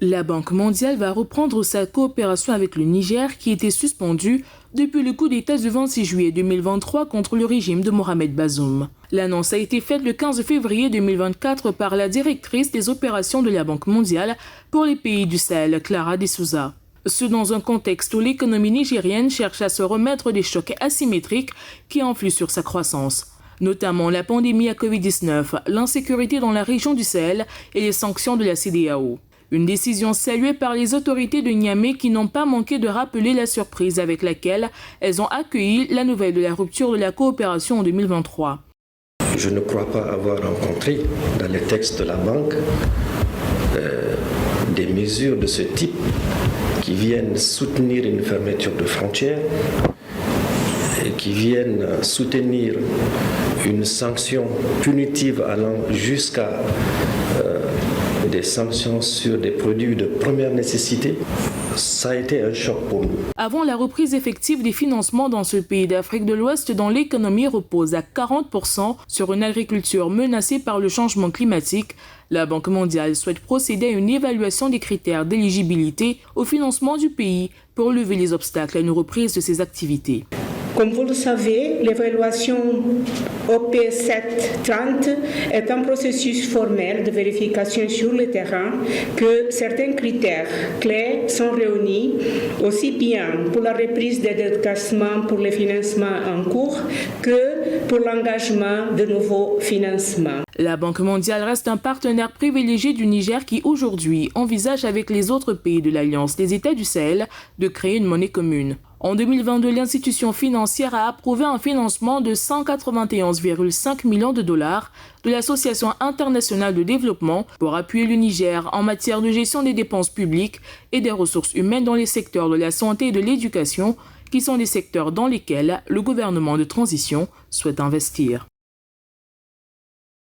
La Banque mondiale va reprendre sa coopération avec le Niger qui était suspendue depuis le coup d'État du 26 juillet 2023 contre le régime de Mohamed Bazoum. L'annonce a été faite le 15 février 2024 par la directrice des opérations de la Banque mondiale pour les pays du Sahel, Clara De Souza. Ce dans un contexte où l'économie nigérienne cherche à se remettre des chocs asymétriques qui influent sur sa croissance, notamment la pandémie à Covid-19, l'insécurité dans la région du Sahel et les sanctions de la CEDEAO. Une décision saluée par les autorités de Niamey qui n'ont pas manqué de rappeler la surprise avec laquelle elles ont accueilli la nouvelle de la rupture de la coopération en 2023. Je ne crois pas avoir rencontré dans les textes de la Banque des mesures de ce type qui viennent soutenir une fermeture de frontières et qui viennent soutenir une sanction punitive allant jusqu'à des sanctions sur des produits de première nécessité. Ça a été un choc pour nous. Avant la reprise effective des financements dans ce pays d'Afrique de l'Ouest dont l'économie repose à 40% sur une agriculture menacée par le changement climatique, la Banque mondiale souhaite procéder à une évaluation des critères d'éligibilité au financement du pays pour lever les obstacles à une reprise de ses activités. Comme vous le savez, l'évaluation OP730 est un processus formel de vérification sur le terrain que certains critères clés sont réunis, aussi bien pour la reprise des déclassements pour les financements en cours que pour l'engagement de nouveaux financements. La Banque mondiale reste un partenaire privilégié du Niger qui aujourd'hui envisage avec les autres pays de l'Alliance des États du Sahel de créer une monnaie commune. En 2022, l'institution financière a approuvé un financement de 191,5 millions de dollars de l'Association internationale de développement pour appuyer le Niger en matière de gestion des dépenses publiques et des ressources humaines dans les secteurs de la santé et de l'éducation, qui sont des secteurs dans lesquels le gouvernement de transition souhaite investir.